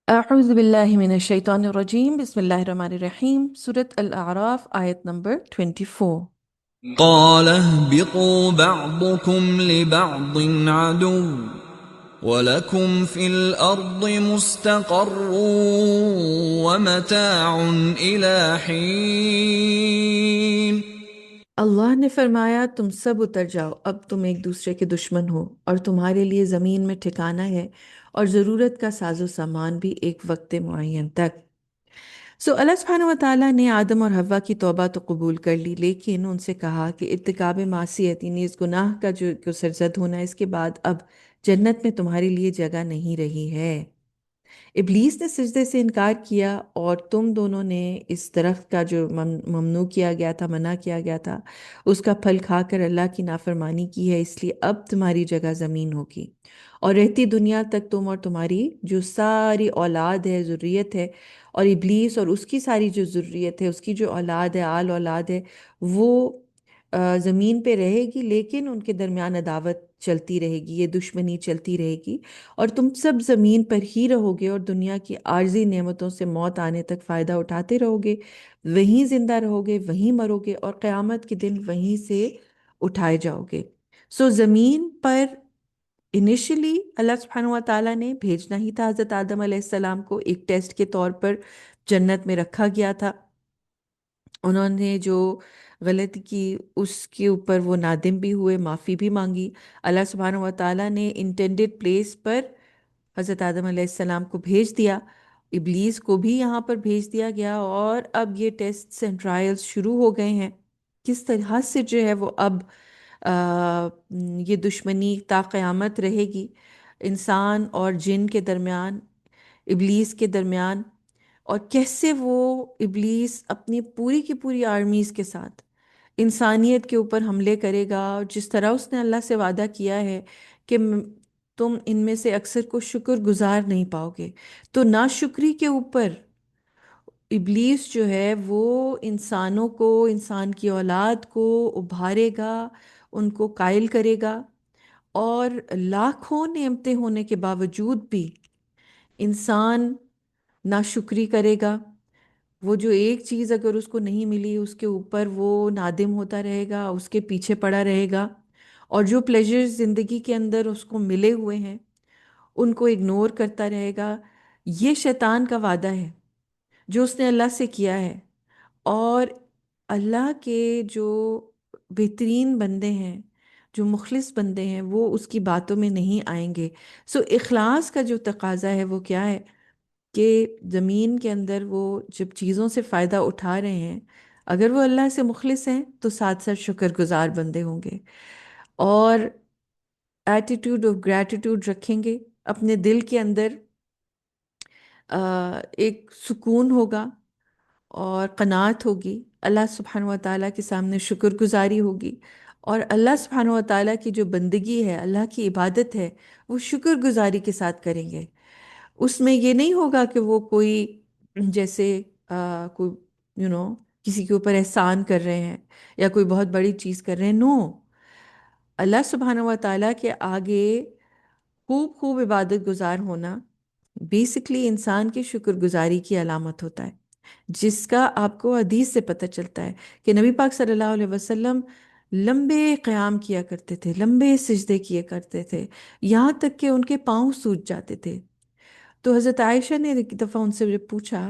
أعوذ بالله من الشيطان الرجيم بسم الله الرحمن الرحيم سورة الأعراف آية نمبر 24. قال اهبطوا بعضكم لبعض عدو ولكم في الأرض مستقر ومتاع إلى حين. अल्लाह ने फरमाया तुम सब उतर जाओ, अब तुम एक दूसरे के दुश्मन हो और तुम्हारे लिए ज़मीन में ठिकाना है और ज़रूरत का साजो सामान भी एक वक्त मुअय्यन तक। अल्लाह सुब्हानहु व तआला ने आदम और हव्वा की तौबा तो कबूल कर ली, लेकिन उनसे कहा कि इर्तिकाब मासियत यानी इस गुनाह का जो सरजद होना है, इसके बाद अब जन्नत में तुम्हारे लिए जगह नहीं रही है। इब्लीस ने सिजदे से इनकार किया और तुम दोनों ने इस दरख्त का जो ममनू किया गया था, मना किया गया था, उसका फल खाकर अल्लाह की नाफरमानी की है, इसलिए अब तुम्हारी जगह ज़मीन होगी और रहती दुनिया तक तुम और तुम्हारी जो सारी औलाद है, ज़ुर्रियत है, और इब्लीस और उसकी सारी जो ज़ुर्रियत है, उसकी जो औलाद है, आल औलाद है, वो ज़मीन पे रहेगी, लेकिन उनके दरमियान अदावत चलती रहेगी, ये दुश्मनी चलती रहेगी और तुम सब ज़मीन पर ही रहोगे और दुनिया की आर्जी नेमतों से मौत आने तक फ़ायदा उठाते रहोगे, वहीं ज़िंदा रहोगे, वहीं मरोगे और क़यामत के दिन वहीं से उठाए जाओगे। ज़मीन पर इनिशियली अल्लाह सुब्हानहु व तआला ने भेजना ही था हज़रत आदम अलैहिस्सलाम को, एक टेस्ट के तौर पर जन्नत में रखा गया था। उन्होंने जो गलती की उसके ऊपर वो नादिम भी हुए, माफ़ी भी मांगी। अल्लाह सुब्हानहु व तआला ने इंटेंडेड प्लेस पर हज़रत आदम अलैहिस्सलाम को भेज दिया, इब्लीस को भी यहाँ पर भेज दिया गया और अब ये टेस्ट्स एंड ट्रायल्स शुरू हो गए हैं। किस तरह से जो है वो अब ये दुश्मनी ता क़यामत रहेगी, इंसान और जिन के दरमियान, इब्लीस के दरमियान, और कैसे वो इब्लीस अपनी पूरी की पूरी आर्मीज़ के साथ इंसानियत के ऊपर हमले करेगा और जिस तरह उसने अल्लाह से वादा किया है कि तुम इनमें से अक्सर को शुक्र गुजार नहीं पाओगे, तो नाशुक्री के ऊपर इब्लीस जो है वो इंसानों को, इंसान की औलाद को उभारेगा, उनको कायल करेगा और लाखों नेमतें होने के बावजूद भी इंसान नाशुक्री करेगा। वो जो एक चीज़ अगर उसको नहीं मिली, उसके ऊपर वो नादिम होता रहेगा, उसके पीछे पड़ा रहेगा और जो प्लेजर्स ज़िंदगी के अंदर उसको मिले हुए हैं उनको इग्नोर करता रहेगा। ये शैतान का वादा है जो उसने अल्लाह से किया है, और अल्लाह के जो बेहतरीन बंदे हैं, जो मुखलिस बंदे हैं, वो उसकी बातों में नहीं आएंगे। इखलास का जो तकाजा है वो क्या है कि ज़मीन के अंदर वो जब चीज़ों से फ़ायदा उठा रहे हैं, अगर वो अल्लाह से मुखलिस हैं तो साथ साथ शुक्रगुजार बंदे होंगे और एटीट्यूड ऑफ ग्रैटिट्यूड रखेंगे अपने दिल के अंदर। एक सुकून होगा और कनात होगी, अल्लाह सुब्हानहु व तआला के सामने शुक्रगुजारी होगी और अल्लाह सुब्हानहु व तआला की जो बंदगी है, अल्लाह की इबादत है, वो शुक्रगुजारी के साथ करेंगे। उसमें ये नहीं होगा कि वो कोई जैसे कोई किसी के ऊपर एहसान कर रहे हैं या कोई बहुत बड़ी चीज़ कर रहे हैं। नो, अल्लाह सुब्हानहु व तआला के आगे खूब खूब इबादत गुजार होना बेसिकली इंसान की शुक्रगुजारी की अलामत होता है, जिसका आपको हदीस से पता चलता है कि नबी पाक सल्लल्लाहु अलैहि वसल्लम लंबे क़याम किया करते थे, लंबे सिजदे किए करते थे, यहाँ तक कि उनके पाँव सूज जाते थे। तो हज़रत आयशा ने एक दफ़ा उनसे जब पूछा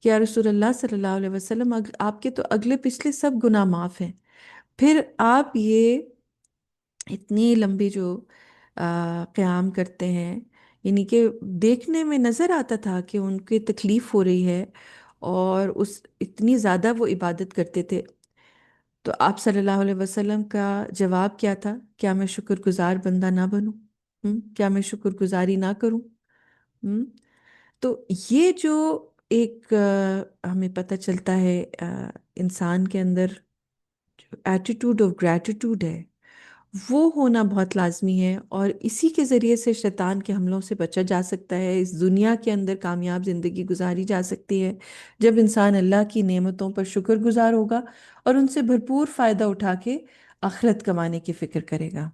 कि या रसूलल्लाह सल्लल्लाहु अलैहि वसल्लम, आपके तो अगले पिछले सब गुनाह माफ़ हैं, फिर आप ये इतनी लंबी जो क़याम करते हैं, यानी कि देखने में नज़र आता था कि उनकी तकलीफ़ हो रही है और उस इतनी ज़्यादा वो इबादत करते थे। तो आप सल्लल्लाहु अलैहि वसल्लम का जवाब क्या था? क्या मैं शुक्रगुजार बंदा ना बनूं? क्या मैं शुक्रगुजारी ना करूं? हम्म तो ये जो एक हमें पता चलता है इंसान के अंदर जो एटीट्यूड ऑफ ग्रैटिट्यूड है, वो होना बहुत लाजमी है और इसी के ज़रिए से शैतान के हमलों से बचा जा सकता है, इस दुनिया के अंदर कामयाब ज़िंदगी गुजारी जा सकती है जब इंसान अल्लाह की नेमतों पर शुक्रगुजार होगा और उनसे भरपूर फ़ायदा उठा के आखिरत कमाने की फ़िक्र करेगा।